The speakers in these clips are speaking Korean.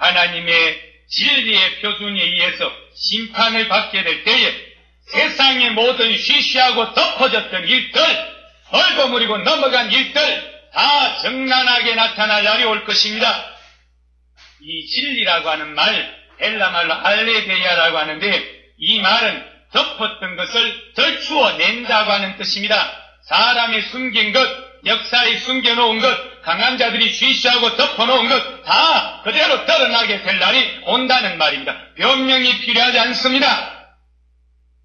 하나님의 진리의 표준에 의해서 심판을 받게 될 때에 세상의 모든 쉬쉬하고 덮어졌던 일들, 얼버무리고 넘어간 일들 다 정난하게 나타날 날이 올 것입니다. 이 진리라고 하는 말, 헬라말로 알레데이아라고 하는데 이 말은 덮었던 것을 덜추어낸다고 하는 뜻입니다. 사람이 숨긴 것, 역사에 숨겨놓은 것, 강한 자들이 쉬쉬하고 덮어놓은 것 다 그대로 드러나게 될 날이 온다는 말입니다. 변명이 필요하지 않습니다.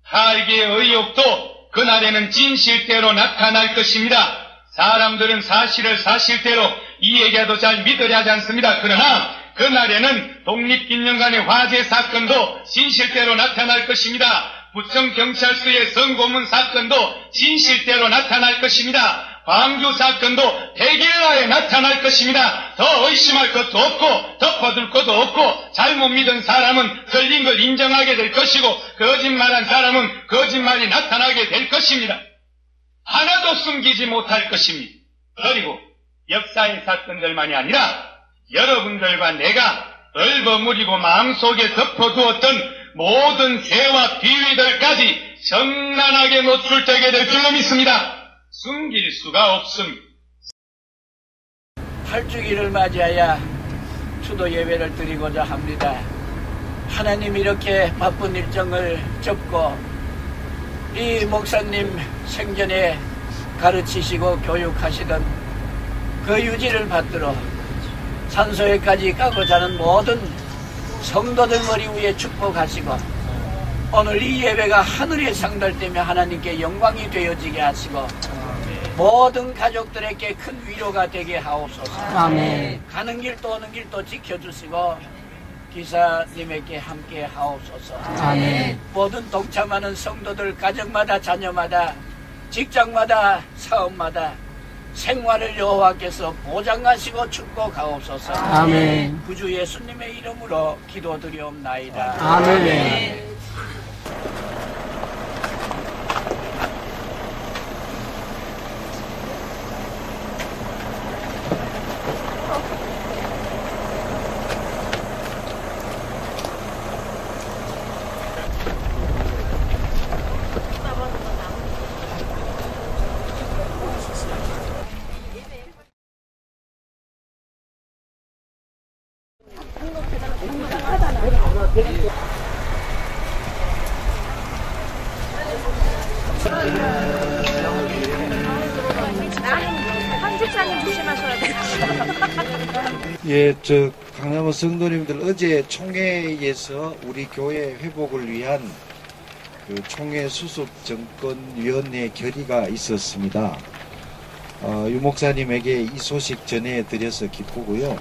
하에게 의혹도 그날에는 진실대로 나타날 것입니다. 사람들은 사실을 사실대로 이해해도 잘 믿으려 하지 않습니다. 그러나 그날에는 독립기념관의 화재 사건도 진실대로 나타날 것입니다. 부천경찰서의 성고문 사건도 진실대로 나타날 것입니다. 광주 사건도 대개화에 나타날 것입니다. 더 의심할 것도 없고 덮어둘 것도 없고 잘못 믿은 사람은 틀린 걸 인정하게 될 것이고 거짓말한 사람은 거짓말이 나타나게 될 것입니다. 하나도 숨기지 못할 것입니다. 그리고 역사의 사건들만이 아니라 여러분들과 내가 얼버무리고 마음속에 덮어두었던 모든 죄와 비위들까지 정난하게 노출되게 될 줄로 믿습니다. 숨길 수가 없습니다. 8주기를 맞이하여 추도 예배를 드리고자 합니다. 하나님 이렇게 바쁜 일정을 접고 이 목사님 생전에 가르치시고 교육하시던 그 유지를 받들어 산소에까지 가고자 하는 모든 성도들 머리 위에 축복하시고 오늘 이 예배가 하늘에 상달되며 하나님께 영광이 되어지게 하시고 모든 가족들에게 큰 위로가 되게 하옵소서. 아멘. 가는 길도 오는 길도 지켜주시고 기사님에게 함께 하옵소서. 아멘. 모든 동참하는 성도들 가정마다 자녀마다 직장마다 사업마다 생활을 여호와께서 보장하시고 축복하옵소서. 아멘. 구주 예수님의 이름으로 기도드리옵나이다. 아멘. 예, 강남원 성도님들 어제 총회에서 우리 교회 회복을 위한 그 총회 수습 정권위원회 결의가 있었습니다. 유 목사님에게 이 소식 전해드려서 기쁘고요.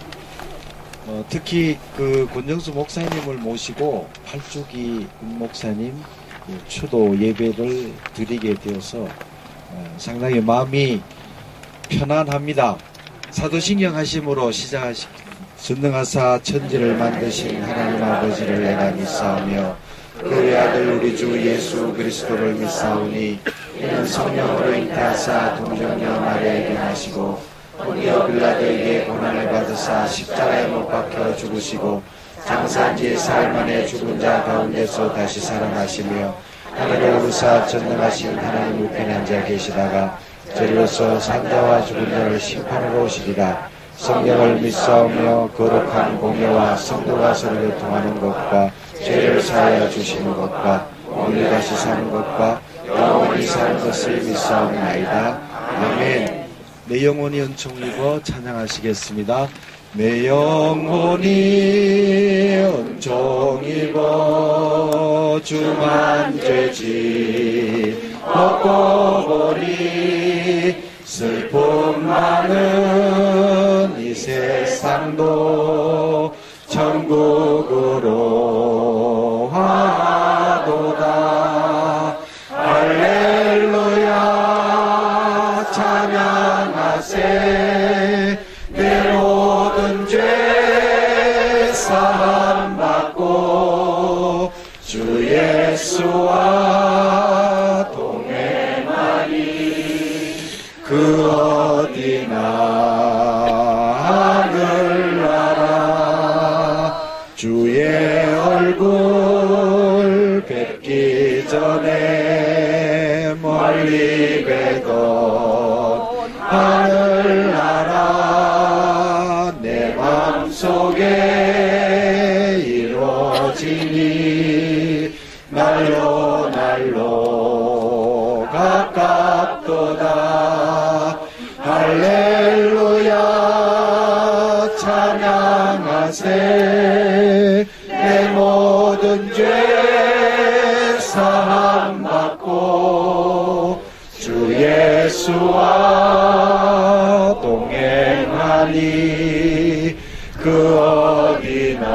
특히 그 권정수 목사님을 모시고 8주기 목사님 추도 예배를 드리게 되어서 상당히 마음이 편안합니다. 사도신경 하심으로 전능하사 천지를 만드신 하나님 아버지를 내가 믿사오며 그 외아들 우리 주 예수 그리스도를 믿사오니 이는 성령으로 잉태하사 동정녀 마리아에게 나시고 본디오 빌라도에게 고난을 받으사 십자가에 못 박혀 죽으시고 장사한 지 사흘 만에 죽은 자 가운데서 다시 살아나시며 하늘에 오르사 전능하신 하나님 우편에 앉아 계시다가 저리로서 산자와 죽은 자를 심판하러 오시리라. 성경을 믿사오며 거룩한 공예와 성도가 서로 교통하는 것과 죄를 사하여 주시는 것과 오늘 다시 사는 것과 영원히 사는 것을 믿사옵나이다. 아멘. 내 영혼이 은총 입어 찬양하시겠습니다. 내 영혼이 은총 입어 주만 죄지 벗고 보리 슬픔 많은 이 세상도 천국으로 하도다. 할렐루야 찬양하세. 내 모든 죄 사함 받고 주 예수와 동행하니 그 어디나 하늘나라 주의 얼굴 뵙기 전에 멀리 뵈던 하늘나라 내 맘속에 이루어지니 날로 날로 가깝도다. 할렐루야 찬양하세. 내 모든 죄 사함받고 주 예수와 동행하니 그 어디나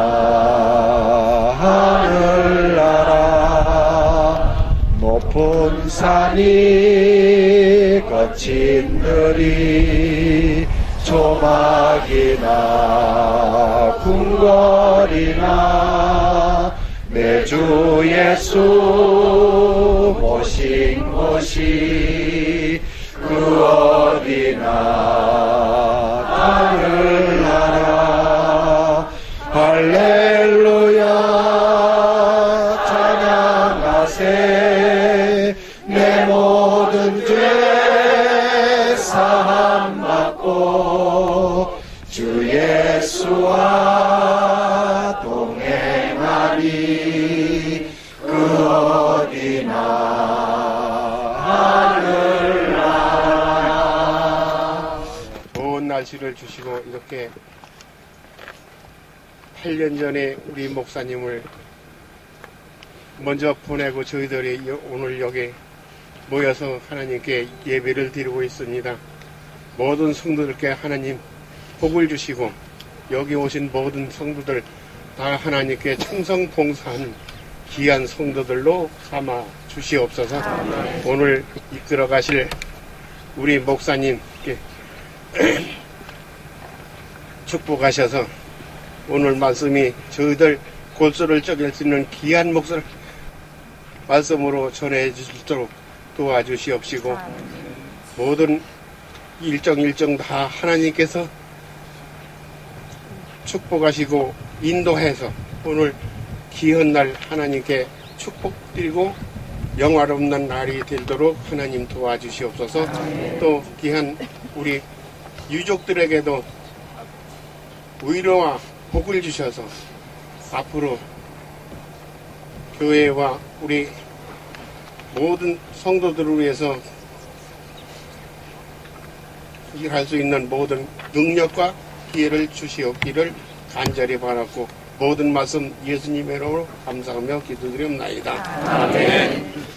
하늘나라. 높은 산이 거친 들이 조막이나 궁궐이나 내 주 예수 모신 곳이 그 어디나 하늘나라. 할렐루야 찬양하세. 내 모든 죄 사함받고 주 예수와 동행하니 그 어디나 하늘나라. 좋은 날씨를 주시고 이렇게 8년 전에 우리 목사님을 먼저 보내고 저희들이 오늘 여기 모여서 하나님께 예배를 드리고 있습니다. 모든 성도들께 하나님 복을 주시고 여기 오신 모든 성도들 다 하나님께 충성봉사하는 귀한 성도들로 삼아 주시옵소서. 오늘 이끌어 가실 우리 목사님께 축복하셔서 오늘 말씀이 저희들 골수를 쪼갤 수 있는 귀한 목소리 말씀으로 전해 주시도록 도와주시옵시고 모든 일정 다 하나님께서 축복하시고 인도해서 오늘 귀한 날 하나님께 축복드리고 영화롭는 날이 되도록 하나님 도와주시옵소서. 또 귀한 우리 유족들에게도 위로와 복을 주셔서 앞으로 교회와 우리 모든 성도들을 위해서 일할 수 있는 모든 능력과 기회를 주시옵기를 간절히 바랐고 모든 말씀 예수님의 이름으로 감사하며 기도드리옵나이다. 아멘.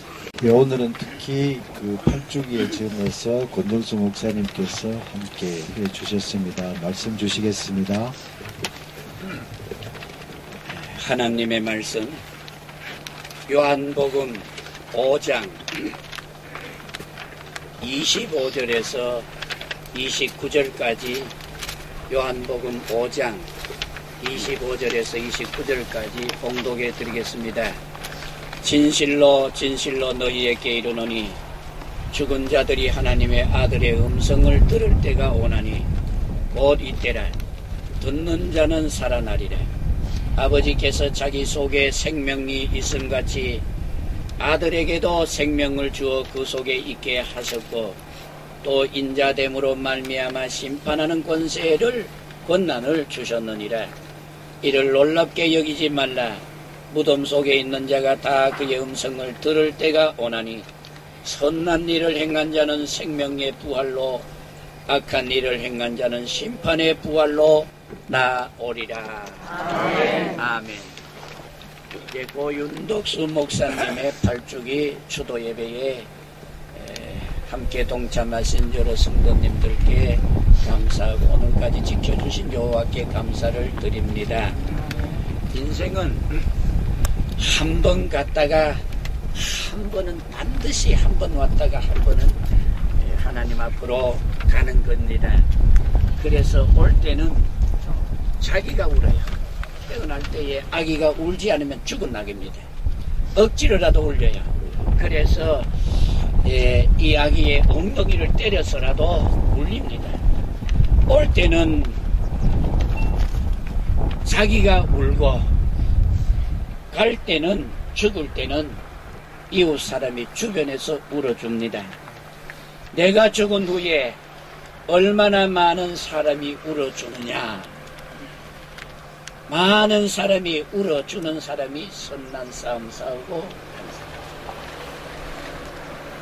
네, 오늘은 특히 그 8주기의 점에서 권정수 목사님께서 함께 해주셨습니다. 말씀 주시겠습니다. 하나님의 말씀 요한복음 5장 25절에서 29절까지 요한복음 5장 25절에서 29절까지 봉독해 드리겠습니다. 진실로 진실로 너희에게 이르노니 죽은 자들이 하나님의 아들의 음성을 들을 때가 오나니 곧 이때라. 듣는 자는 살아나리라. 아버지께서 자기 속에 생명이 있음같이 아들에게도 생명을 주어 그 속에 있게 하셨고 또 인자됨으로 말미암아 심판하는 권난을 주셨느니라. 이를 놀랍게 여기지 말라. 무덤 속에 있는 자가 다 그의 음성을 들을 때가 오나니 선한 일을 행한 자는 생명의 부활로 악한 일을 행한 자는 심판의 부활로 나오리라. 아멘. 고윤덕수 목사님의 8주기 추도 예배에 함께 동참하신 여러 성도님들께 감사하고 오늘까지 지켜주신 여호와께 감사를 드립니다. 인생은 한 번 갔다가 한 번은 반드시 한 번 왔다가 한 번은 하나님 앞으로 가는 겁니다. 그래서 올 때는 자기가 울어요. 태어날 때에 아기가 울지 않으면 죽은 낙입니다. 억지로라도 울려요. 그래서 이 아기의 엉덩이를 때려서라도 울립니다. 올 때는 자기가 울고 갈 때는, 죽을 때는 이웃 사람이 주변에서 울어줍니다. 내가 죽은 후에 얼마나 많은 사람이 울어주느냐. 많은 사람이 울어주는 사람이 선난 싸움 싸우고,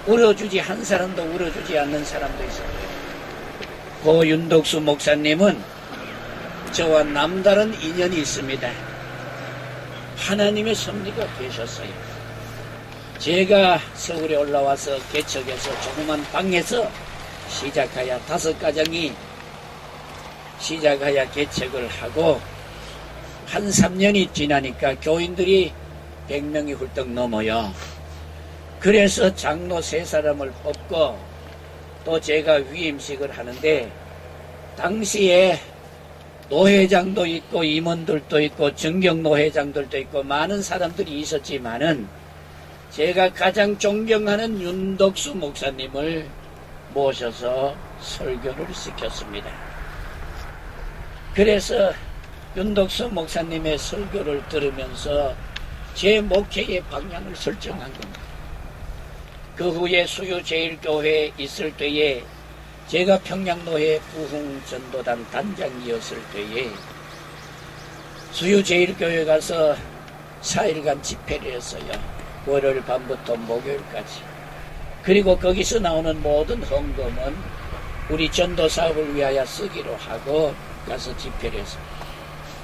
울어주지 한 사람도 울어주지 않는 사람도 있어요. 고 윤덕수 목사님은 저와 남다른 인연이 있습니다. 하나님의 섭리가 계셨어요. 제가 서울에 올라와서 개척해서 조그만 방에서 시작하여 5가정이 시작하여 개척을 하고 한 3년이 지나니까 교인들이 100명이 훌쩍 넘어요. 그래서 장로 3사람을 뽑고 또 제가 위임식을 하는데 당시에 노회장도 있고 임원들도 있고 정경노회장들도 있고 많은 사람들이 있었지만은 제가 가장 존경하는 윤덕수 목사님을 모셔서 설교를 시켰습니다. 그래서 윤덕수 목사님의 설교를 들으면서 제 목회의 방향을 설정한 겁니다. 그 후에 수유제일교회에 있을 때에 제가 평양노회 부흥전도단 단장이었을 때에 수유제일교회 가서 4일간 집회를 했어요. 월요일 밤부터 목요일까지. 그리고 거기서 나오는 모든 헌금은 우리 전도사업을 위하여 쓰기로 하고 가서 집회를 했어요.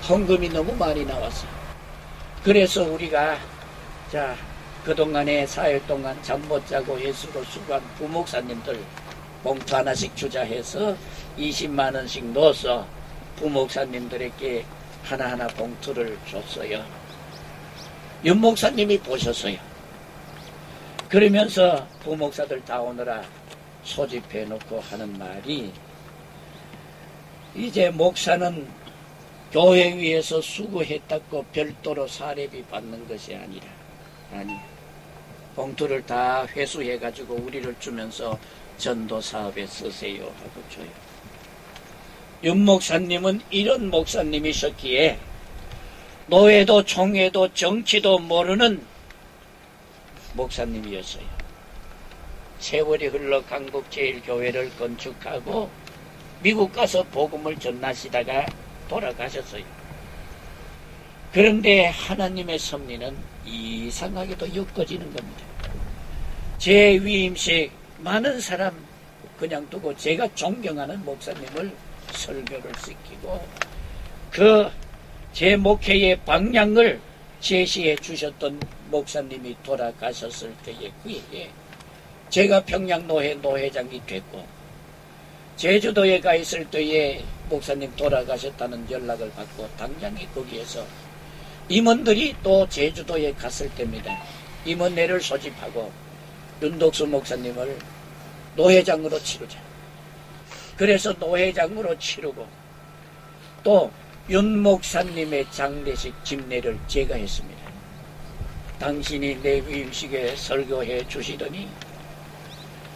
헌금이 너무 많이 나왔어요. 그래서 우리가 그동안에 4일 동안 잠 못 자고 예수로 수고한 부목사님들 봉투 하나씩 주자해서 20만 원씩 넣어서 부목사님들에게 하나하나 봉투를 줬어요. 윤 목사님이 보셨어요. 그러면서 부목사들 다 오느라 소집해 놓고 하는 말이, 이제 목사는 교회 위에서 수고했다고 별도로 사례비 받는 것이 아니라, 봉투를 다 회수해 가지고 우리를 주면서 전도 사업에 쓰세요 하고 줘요. 윤 목사님은 이런 목사님이셨기에 노예도 총회도 정치도 모르는 목사님이었어요. 세월이 흘러 강북제일교회를 건축하고 미국 가서 복음을 전하시다가 돌아가셨어요. 그런데 하나님의 섭리는 이상하게도 엮어지는 겁니다. 제 위임식 많은 사람 그냥 두고 제가 존경하는 목사님을 설교를 시키고 제 목회의 방향을 제시해 주셨던 목사님이 돌아가셨을 때에 그에 제가 평양노회 노회장이 됐고 제주도에 가 있을 때에 목사님 돌아가셨다는 연락을 받고 당장에 거기에서 임원들이 또 제주도에 갔을 때입니다. 임원회를 소집하고 윤덕수 목사님을 노회장으로 치르자. 그래서 노회장으로 치르고 또 윤 목사님의 장례식 집례를 제가 했습니다. 당신이 내 위임식에 설교해 주시더니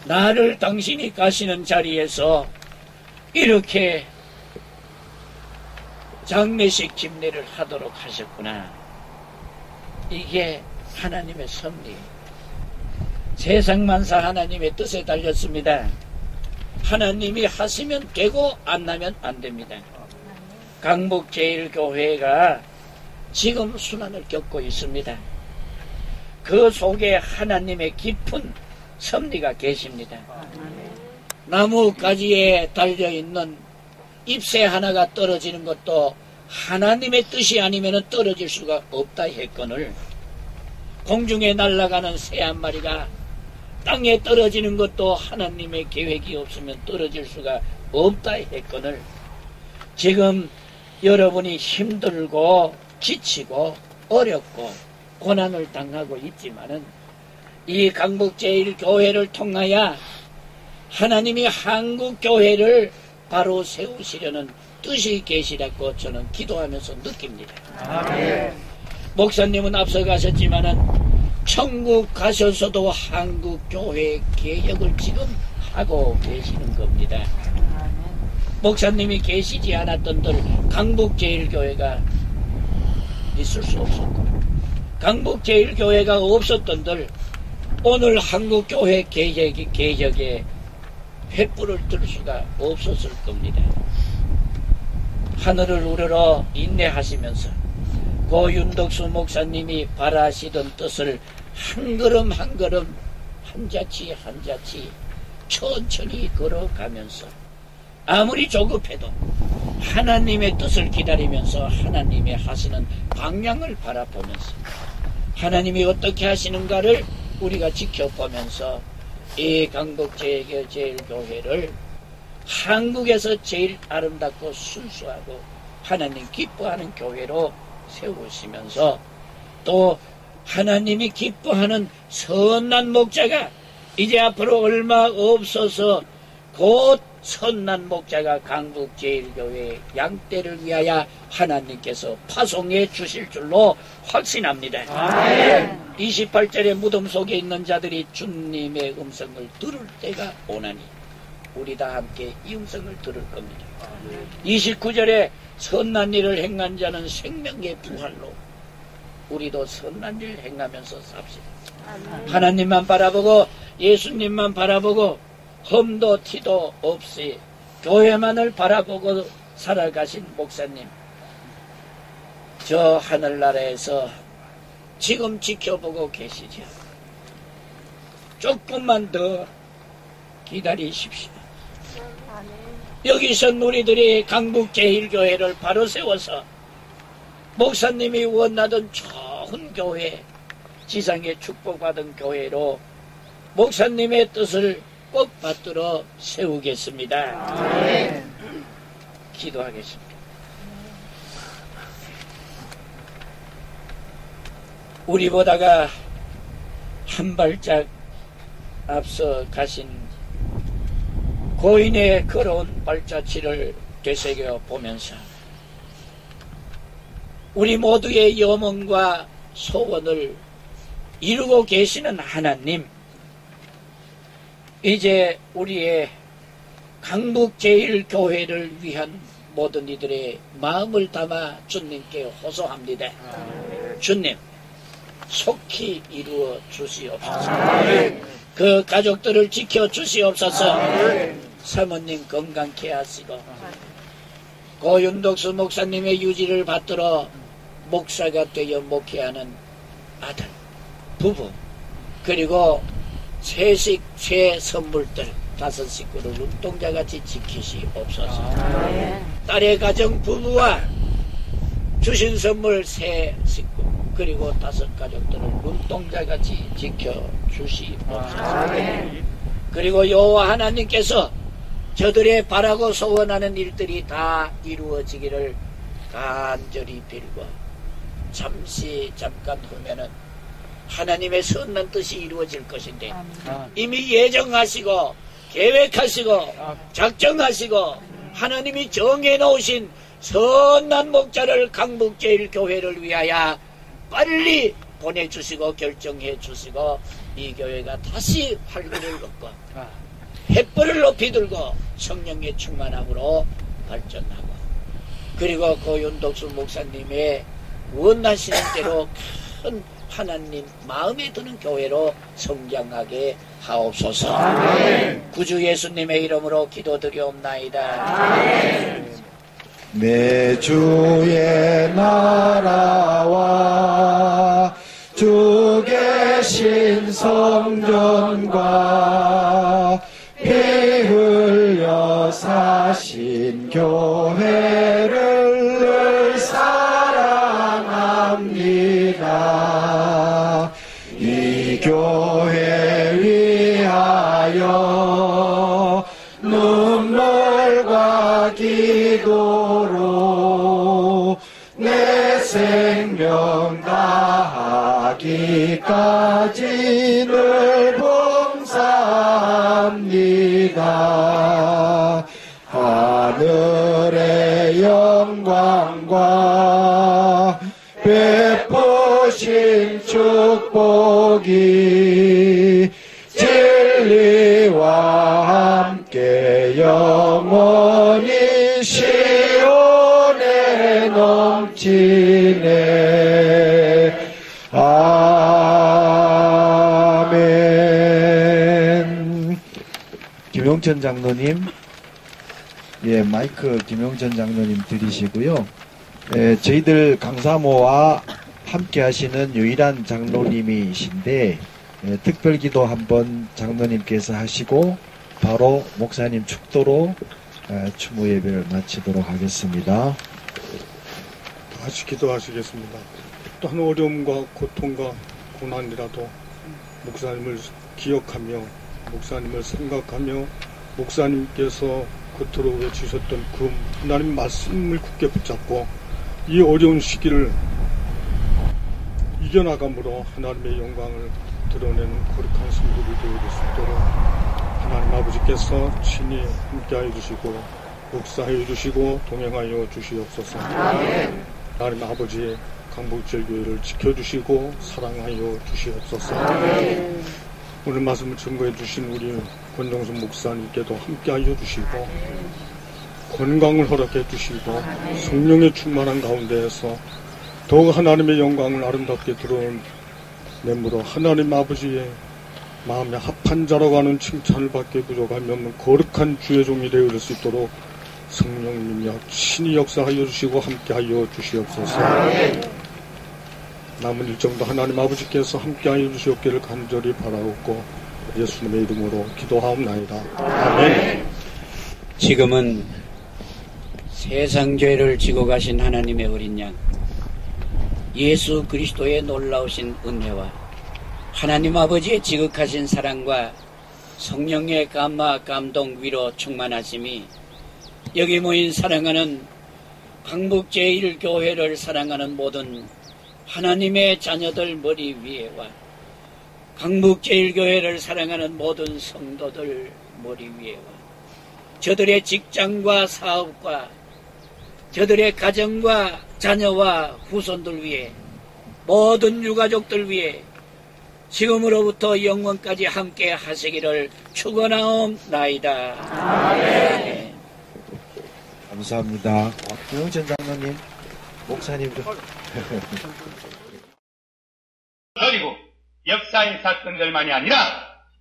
나를 당신이 가시는 자리에서 이렇게 장례식 집례를 하도록 하셨구나. 이게 하나님의 섭리. 세상만사 하나님의 뜻에 달렸습니다. 하나님이 하시면 되고 안 나면 안 됩니다. 강북제일교회가 지금 순환을 겪고 있습니다. 그 속에 하나님의 깊은 섭리가 계십니다. 나무가지에 달려있는 잎새 하나가 떨어지는 것도 하나님의 뜻이 아니면 떨어질 수가 없다 했거늘, 공중에 날아가는 새 한 마리가 땅에 떨어지는 것도 하나님의 계획이 없으면 떨어질 수가 없다 했거늘, 지금 여러분이 힘들고 지치고 어렵고 고난을 당하고 있지만은 이 강북제일교회를 통하여 하나님이 한국교회를 바로 세우시려는 뜻이 계시라고 저는 기도하면서 느낍니다. 아멘. 목사님은 앞서가셨지만은 천국 가셔서도 한국교회 개혁을 지금 하고 계시는 겁니다. 목사님이 계시지 않았던 들 강북제일교회가 있을 수 없었고, 강북제일교회가 없었던들 오늘 한국교회 개혁에 횃불을 들 수가 없었을 겁니다. 하늘을 우러러 인내하시면서 고 윤덕수 목사님이 바라시던 뜻을 한 걸음 한 걸음 한자치 한자치 천천히 걸어가면서 아무리 조급해도 하나님의 뜻을 기다리면서 하나님의 하시는 방향을 바라보면서 하나님이 어떻게 하시는가를 우리가 지켜보면서 이 강북제일교회를 한국에서 제일 아름답고 순수하고 하나님 기뻐하는 교회로 세우시면서 또 하나님이 기뻐하는 선한 목자가 이제 앞으로 얼마 없어서 곧 선한 목자가 강북제일교회 양떼를 위하여 하나님께서 파송해 주실 줄로 확신합니다. 아멘. 28절의 무덤 속에 있는 자들이 주님의 음성을 들을 때가 오나니 우리 다 함께 이 음성을 들을 겁니다. 29절에 선한 일을 행한 자는 생명의 부활로 우리도 선한 일을 행하면서 삽시다. 하나님만 바라보고 예수님만 바라보고 험도 티도 없이 교회만을 바라보고 살아가신 목사님, 저 하늘나라에서 지금 지켜보고 계시죠. 조금만 더 기다리십시오. 여기서 우리들이 강북제일교회를 바로 세워서 목사님이 원하던 좋은 교회, 지상에 축복받은 교회로 목사님의 뜻을 꼭 받들어 세우겠습니다. 네. 기도하겠습니다. 우리보다가 한 발짝 앞서 가신 고인의 걸어온 발자취를 되새겨 보면서 우리 모두의 염원과 소원을 이루고 계시는 하나님, 이제 우리의 강북제일교회를 위한 모든 이들의 마음을 담아 주님께 호소합니다. 주님, 속히 이루어 주시옵소서. 그 가족들을 지켜 주시옵소서. 사모님 건강케 하시고 고 윤덕수 목사님의 유지를 받들어 목사가 되어 목회하는 아들, 부부, 그리고 새 선물들 5 식구를 눈동자같이 지키시옵소서. 딸의 가정 부부와 주신 선물 새 식구 그리고 5 가족들을 눈동자같이 지켜주시옵소서. 그리고 여호와 하나님께서 저들의 바라고 소원하는 일들이 다 이루어지기를 간절히 빌고 잠깐 후면은 하나님의 선한 뜻이 이루어질 것인데 이미 예정하시고 계획하시고 작정하시고 하나님이 정해놓으신 선한 목자를 강북제일교회를 위하여 빨리 보내주시고 결정해 주시고 이 교회가 다시 활기를 얻고 횃불을 높이 들고 성령의 충만함으로 발전하고 그리고 고 윤덕수 목사님의 원하시는 대로 큰 하나님 마음에 드는 교회로 성장하게 하옵소서. 아멘. 구주 예수님의 이름으로 기도드리옵나이다. 아멘. 내 주의 나라와 주 계신 성전과 피 흘려 사신 교회를 늘 사랑합니다. 이 교회 위하여 눈물과 기도로 내 생명 다하기까지 늘 봉사합니다. 하늘의 영광과 베푸신 축복이 진리와 함께 영원히 시온에 넘치네. 아멘. 김용천 장로님, 예, 마이크 김용천 장로님 드리시고요. 예, 저희들 강사모와 함께 하시는 유일한 장로님이신데, 예, 특별기도 한번 장로님께서 하시고 바로 목사님 축도로 추모 예배를 마치도록 하겠습니다. 다시 기도하시겠습니다. 또한 어려움과 고통과 고난이라도 목사님을 기억하며 목사님을 생각하며 목사님께서 겉으로 외치셨던 그 하나님 말씀을 굳게 붙잡고 이 어려운 시기를 이겨나감으로 하나님의 영광을 드러내는 거룩한 성도들이 되어질 수 있도록 하나님 아버지께서 친히 함께하여 주시고 역사하여 주시고 동행하여 주시옵소서. 하나님 아버지의 강북제일교회를 지켜주시고 사랑하여 주시옵소서. 오늘 말씀을 증거해 주신 우리 권정순 목사님께도 함께하여 주시고 건강을 허락해 주시고 성령의 충만한 가운데에서 더욱 하나님의 영광을 아름답게 드러내므로 하나님 아버지의 마음에 합한 자라고 하는 칭찬을 받게 부족함이 없는 거룩한 주의 종이 되어질 수 있도록 성령님이여 친히 역사하여 주시고 함께하여 주시옵소서. 남은 일정도 하나님 아버지께서 함께하여 주시옵기를 간절히 바라옵고 예수님의 이름으로 기도하옵나이다. 아멘. 지금은 세상 죄를 지고 가신 하나님의 어린 양 예수 그리스도의 놀라우신 은혜와 하나님 아버지의 지극하신 사랑과 성령의 감화 감동 위로 충만하심이 여기 모인 사랑하는 강북제일교회를 사랑하는 모든 하나님의 자녀들 머리 위에와 강북제일교회를 사랑하는 모든 성도들 머리 위에와 저들의 직장과 사업과 저들의 가정과 자녀와 후손들 위에 모든 유가족들 위에 지금으로부터 영원까지 함께 하시기를 축원하옵나이다. 아멘. 감사합니다. 김용천 장로님, 목사님도. 그리고 역사의 사건들만이 아니라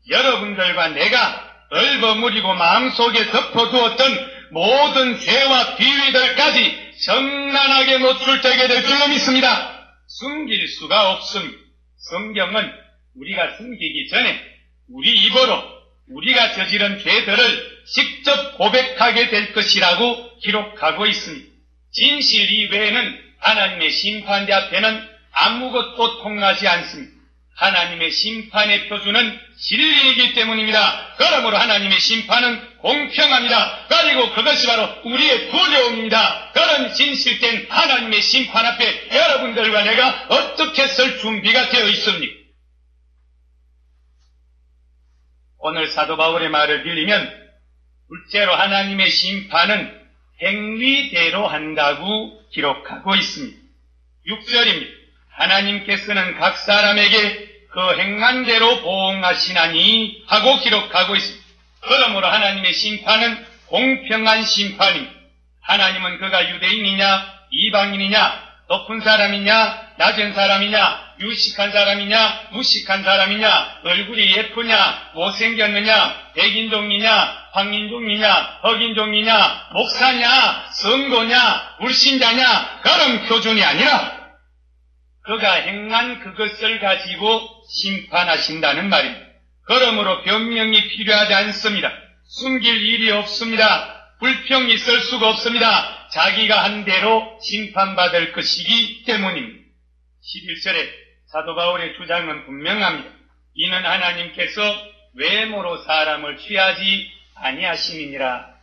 여러분들과 내가 얼버무리고 마음속에 덮어두었던 모든 죄와 비위들까지 정난하게 노출되게 될 줄로 믿습니다. 숨길 수가 없습니다. 성경은 우리가 숨기기 전에 우리 입으로 우리가 저지른 죄들을 직접 고백하게 될 것이라고 기록하고 있습니다. 진실 이외에는 하나님의 심판대 앞에는 아무것도 통하지 않습니다. 하나님의 심판의 표준은 진리이기 때문입니다. 그러므로 하나님의 심판은 공평합니다. 그리고 그것이 바로 우리의 두려움입니다. 그런 진실된 하나님의 심판 앞에 여러분들과 내가 어떻게 설 준비가 되어 있습니까? 오늘 사도 바울의 말을 빌리면 둘째로 하나님의 심판은 행위대로 한다고 기록하고 있습니다. 6절입니다. 하나님께서는 각 사람에게 그 행한 대로 보응하시나니 하고 기록하고 있습니다. 그러므로 하나님의 심판은 공평한 심판입니다. 하나님은 그가 유대인이냐 이방인이냐 높은 사람이냐 낮은 사람이냐 유식한 사람이냐 무식한 사람이냐 얼굴이 예쁘냐 못생겼느냐 백인종이냐 황인종이냐 흑인종이냐 목사냐 성도냐 불신자냐 그런 표준이 아니라 그가 행한 그것을 가지고 심판하신다는 말입니다. 그러므로 변명이 필요하지 않습니다. 숨길 일이 없습니다. 불평이 있을 수가 없습니다. 자기가 한 대로 심판받을 것이기 때문입니다. 11절에 사도 바울의 주장은 분명합니다. 이는 하나님께서 외모로 사람을 취하지 아니하심이니라.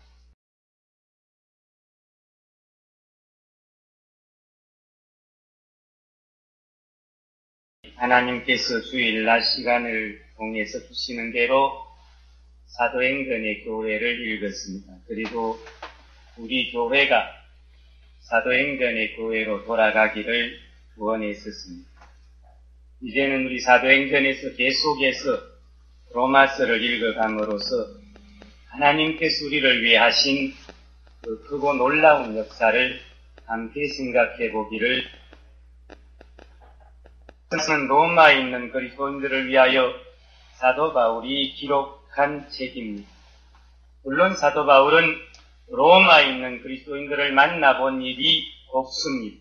하나님께서 주일날 시간을 통해서 주시는 대로 사도행전의 교회를 읽었습니다. 그리고 우리 교회가 사도행전의 교회로 돌아가기를 원했었습니다. 이제는 우리 사도행전에서 계속해서 로마서를 읽어감으로써 하나님께서 우리를 위해 하신 그 크고 놀라운 역사를 함께 생각해 보기를 로마서는 로마에 있는 그리스도인들을 위하여 사도 바울이 기록한 책입니다. 물론 사도 바울은 로마에 있는 그리스도인들을 만나본 일이 없습니다.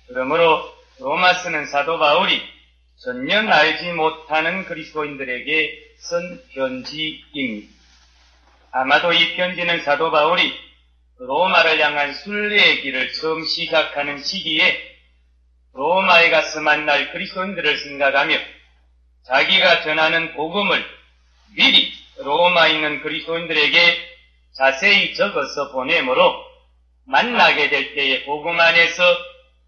그러므로 로마서는 사도 바울이 전혀 알지 못하는 그리스도인들에게 쓴 편지입니다. 아마도 이 편지는 사도 바울이 로마를 향한 순례의 길을 처음 시작하는 시기에 로마에 가서 만날 그리스도인들을 생각하며 자기가 전하는 복음을 미리 로마에 있는 그리스도인들에게 자세히 적어서 보내므로 만나게 될 때에 복음 안에서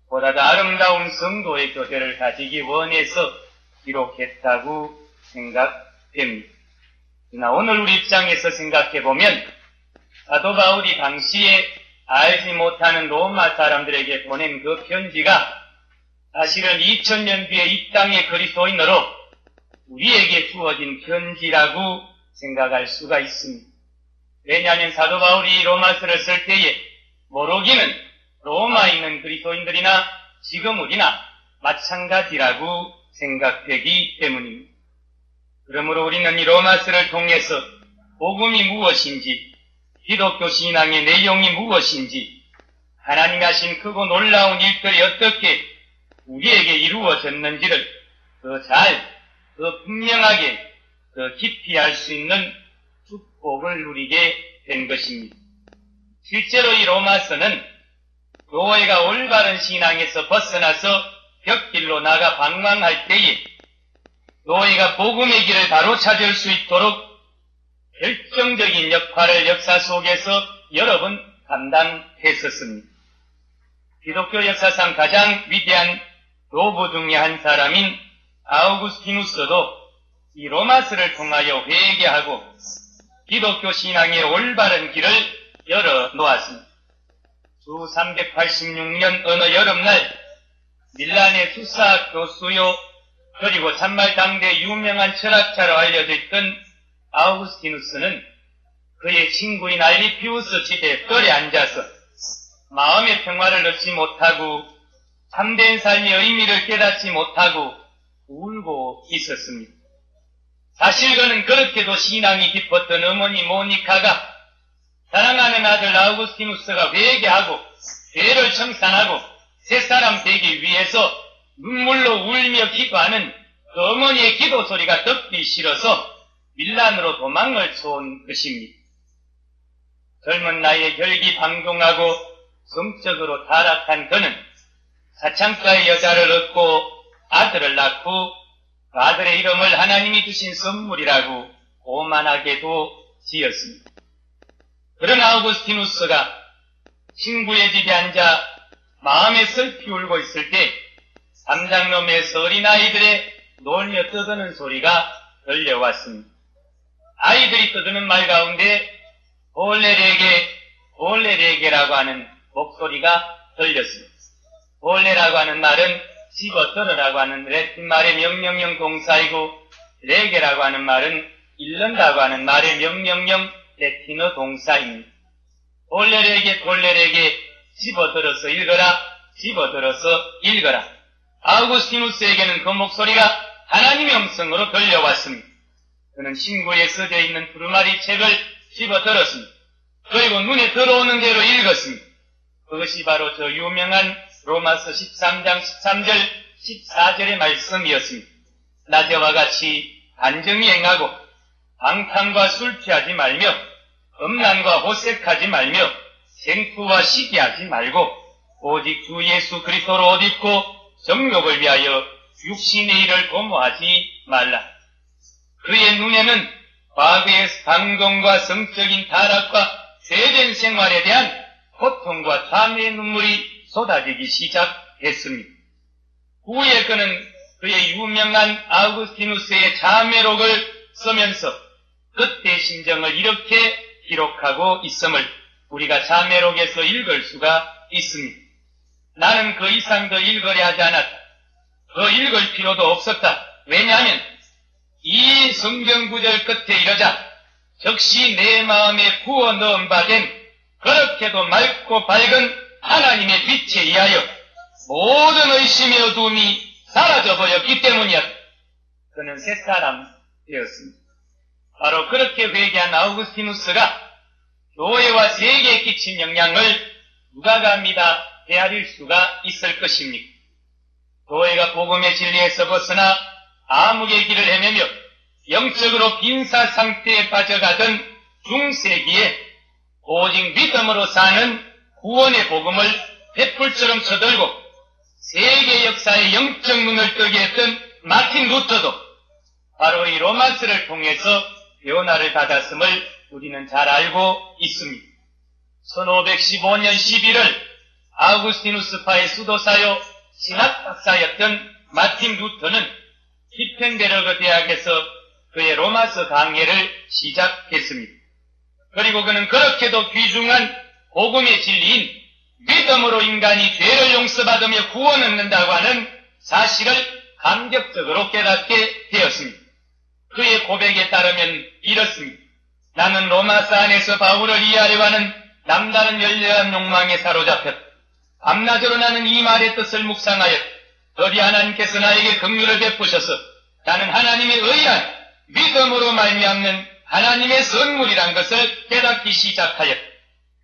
보다 더 아름다운 성도의 교제를 가지기 원해서 기록했다고 생각됩니다. 그러나 오늘 우리 입장에서 생각해보면 사도 바울이 당시에 알지 못하는 로마 사람들에게 보낸 그 편지가 사실은 2000년 뒤에 이 땅의 그리스도인으로 우리에게 주어진 편지라고 생각할 수가 있습니다. 왜냐하면 사도 바울이 로마서를 쓸 때에 모르기는 로마에 있는 그리스도인들이나 지금 우리나 마찬가지라고 생각되기 때문입니다. 그러므로 우리는 이 로마서를 통해서 복음이 무엇인지, 기독교 신앙의 내용이 무엇인지, 하나님이 하신 크고 놀라운 일들이 어떻게 우리에게 이루어졌는지를 더 잘, 더 분명하게, 더 깊이 알 수 있는 축복을 누리게 된 것입니다. 실제로 이 로마서는 교회가 올바른 신앙에서 벗어나서 벽길로 나가 방황할 때에 교회가 복음의 길을 바로 찾을 수 있도록 결정적인 역할을 역사 속에서 여러 번 감당했었습니다. 기독교 역사상 가장 위대한 교부 중의 한 사람인 아우구스티누스도 이 로마서를 통하여 회개하고 기독교 신앙의 올바른 길을 열어놓았습니다. 주 386년 어느 여름날 밀란의 수사 교수요 그리고 참말 당대 유명한 철학자로 알려져 있던 아우구스티누스는 그의 친구인 알리피우스 집에 뜰에 앉아서 마음의 평화를 얻지 못하고 참된 삶의 의미를 깨닫지 못하고 울고 있었습니다. 사실 그는 그렇게도 신앙이 깊었던 어머니 모니카가 사랑하는 아들 아우구스티누스가 회개하고 죄를 청산하고 새사람 되기 위해서 눈물로 울며 기도하는 그 어머니의 기도 소리가 듣기 싫어서 밀란으로 도망을 쳐온 것입니다. 젊은 나이에 혈기방종하고 성적으로 타락한 그는 사창가의 여자를 얻고 아들을 낳고 그 아들의 이름을 하나님이 주신 선물이라고 오만하게도 지었습니다. 그런 아우구스티누스가 친구의 집에 앉아 마음에 슬피 울고 있을 때 삼장놈에서 어린아이들의 놀며 떠드는 소리가 들려왔습니다. 아이들이 떠드는 말 가운데 볼레레게라고 하는 목소리가 들렸습니다. 볼레라고 하는 말은 집어들으라고 하는 라틴 말의 명령형 동사이고 레게라고 하는 말은 읽는다고 하는 말의 명령형 라틴어 동사입니다. 볼레레게 집어들어서 읽어라, 집어들어서 읽어라. 아우구스티누스에게는 그 목소리가 하나님의 음성으로 들려왔습니다. 그는 신구에 써져 있는 두루마리 책을 집어들었습니다. 그리고 눈에 들어오는 대로 읽었습니다. 그것이 바로 저 유명한 로마서 13장 13절 14절의 말씀이었습니다. 낮에와 같이 단정히 행하고 방탕과 술 취하지 말며 음란과 호색하지 말며 생투와 시기하지 말고 오직 주 예수 그리스도로 옷 입고 정욕을 위하여 육신의 일을 도모하지 말라. 그의 눈에는 과거의 방종과 성적인 타락과 죄된 생활에 대한 고통과 참회의 눈물이 쏟아지기 시작했습니다. 후에 그는 그의 유명한 아우구스티누스의 자매록을 쓰면서 그때 심정을 이렇게 기록하고 있음을 우리가 자매록에서 읽을 수가 있습니다. 나는 그 이상 더 읽으려 하지 않았다. 더 읽을 필요도 없었다. 왜냐하면 이 성경 구절 끝에 이르자 즉시 내 마음에 부어 넣은 바 된 그렇게도 맑고 밝은 하나님의 빛에 의하여 모든 의심의 어두움이 사라져버렸기 때문이었다. 그는 새 사람 되었습니다. 바로 그렇게 회개한 아우구스티누스가 교회와 세계에 끼친 영향을 누가 감히다 헤아릴 수가 있을 것입니까? 교회가 복음의 진리에서 벗어나 암흑의 길을 헤매며 영적으로 빈사 상태에 빠져가던 중세기에 오직 믿음으로 사는 구원의 복음을 횃불처럼 쳐들고 세계 역사의 영적 눈을 뜨게 했던 마틴 루터도 바로 이 로마서를 통해서 변화를 받았음을 우리는 잘 알고 있습니다. 1515년 11월 아우구스티누스파의 수도사요 신학박사였던 마틴 루터는 히펜베르그 대학에서 그의 로마서 강해를 시작했습니다. 그리고 그는 그렇게도 귀중한 복음의 진리인 믿음으로 인간이 죄를 용서받으며 구원 얻는다고 하는 사실을 감격적으로 깨닫게 되었습니다. 그의 고백에 따르면 이렇습니다. 나는 로마서 안에서 바울을 이해하려고 하는 남다른 열렬한 욕망에 사로잡혔다. 밤낮으로 나는 이 말의 뜻을 묵상하였다. 거기 하나님께서 나에게 긍휼을 베푸셔서 나는 하나님의 의한 믿음으로 말미암는 하나님의 선물이란 것을 깨닫기 시작하였다.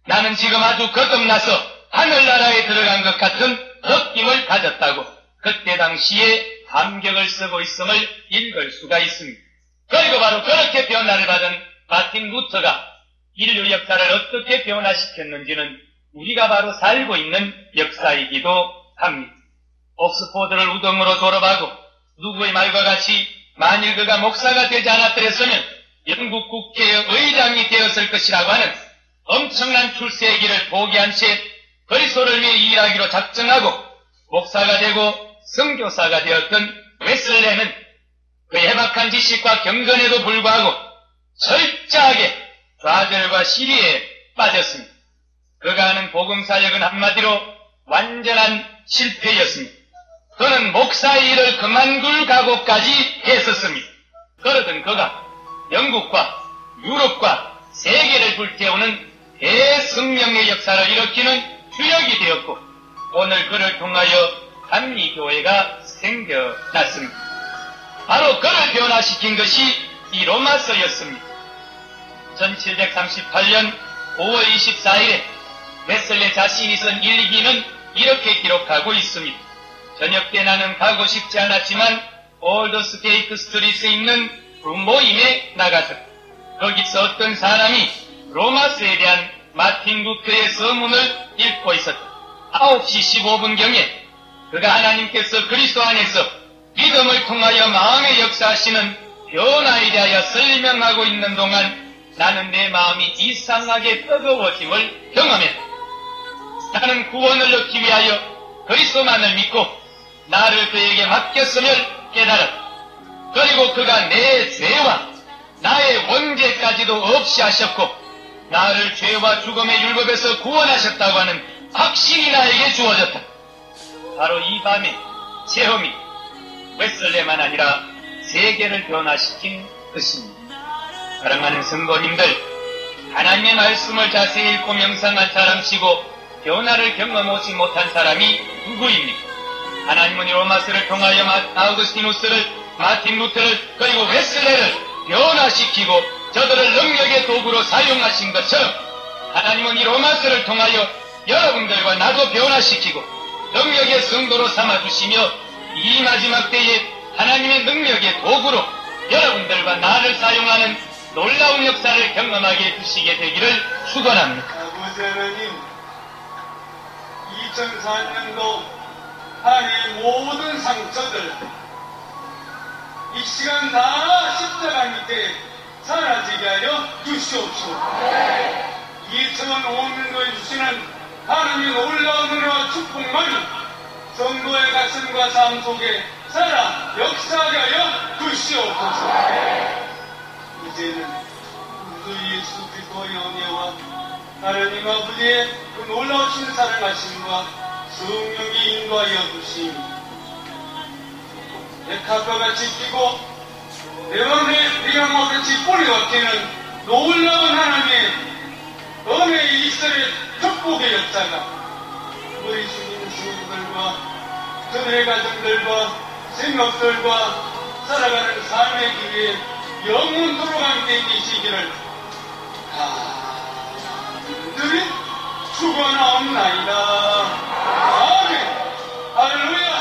나는 지금 아주 거듭나서 하늘나라에 들어간 것 같은 느낌을 가졌다고 그때 당시에 감격을 쓰고 있음을 읽을 수가 있습니다. 그리고 바로 그렇게 변화를 받은 마틴 루터가 인류 역사를 어떻게 변화시켰는지는 우리가 바로 살고 있는 역사이기도 합니다. 옥스포드를 우등으로 졸업하고 누구의 말과 같이 만일 그가 목사가 되지 않았더랬으면 영국 국회의 의장이 되었을 것이라고 하는 엄청난 출세의 길을 포기한 채 그리스도를 위해 일하기로 작정하고 목사가 되고 선교사가 되었던 웨슬레는 그의 해박한 지식과 경건에도 불구하고 철저하게 좌절과 시리에 빠졌습니다. 그가 하는 복음사역은 한마디로 완전한 실패였습니다. 그는 목사의 일을 그만둘 각오까지 했었습니다. 그러던 그가 영국과 유럽과 세계를 불태우는 대성령의 역사를 일으키는 주역이 되었고 오늘 그를 통하여 한미교회가 생겨났습니다. 바로 그를 변화시킨 것이 이 로마서였습니다. 1738년 5월 24일에 웨슬레 자신이 쓴 일기는 이렇게 기록하고 있습니다. 저녁 때 나는 가고 싶지 않았지만 올드스테이트 스트리트에 있는 모임에 나가서 거기서 어떤 사람이 로마서에 대한 마틴 루터의 서문을 읽고 있었다. 9시 15분경에 그가 하나님께서 그리스도 안에서 믿음을 통하여 마음의 역사하시는 변화에 대하여 설명하고 있는 동안 나는 내 마음이 이상하게 뜨거워짐을 경험했다. 나는 구원을 얻기 위하여 그리스도만을 믿고 나를 그에게 맡겼음을 깨달았다. 그리고 그가 내 죄와 나의 원죄까지도 없이 하셨고 나를 죄와 죽음의 율법에서 구원하셨다고 하는 확신이 나에게 주어졌다. 바로 이 밤에 체험이 웨슬레만 아니라 세계를 변화시킨 것입니다. 사랑하는 성도님들, 하나님의 말씀을 자세히 읽고 명상한 사람치고 변화를 경험하지 못한 사람이 누구입니까? 하나님은 이 로마서를 통하여 아우구스티누스를, 마틴 루터를, 그리고 웨슬레를 변화시키고 저들을 능력의 도구로 사용하신 것처럼 하나님은 이 로마서를 통하여 여러분들과 나도 변화시키고 능력의 성도로 삼아주시며 이 마지막 때에 하나님의 능력의 도구로 여러분들과 나를 사용하는 놀라운 역사를 경험하게 해주시게 되기를 축원합니다. 아버지 하나님, 2004년도 한 해 모든 상처들 이 시간 다 십자가 밑에 사라지게 하여 주시옵소서. 2005년도에 주시는 하나님의 놀라운 은혜와 축복만이 성도의 가슴과 삶 속에 살아 역사하게 하여 주시옵소서. 이제는 우리 예수 그리스도의 은혜와 하나님 아버지의 그 놀라우신 사랑하심과 성령이 인도하여 주심, 내 카페같이 뛰고 내 마음에 배경과 같이 뿌리가 끼는 놀라운 하나님의 은혜의 이스라엘 축복의 역사가 우리 주님 성도들과 그들의 가정들과 생각들과 살아가는 삶의 길에 영원토록 함께 계시기를 간절히 축원하옵나이다. 아멘. 할렐루야.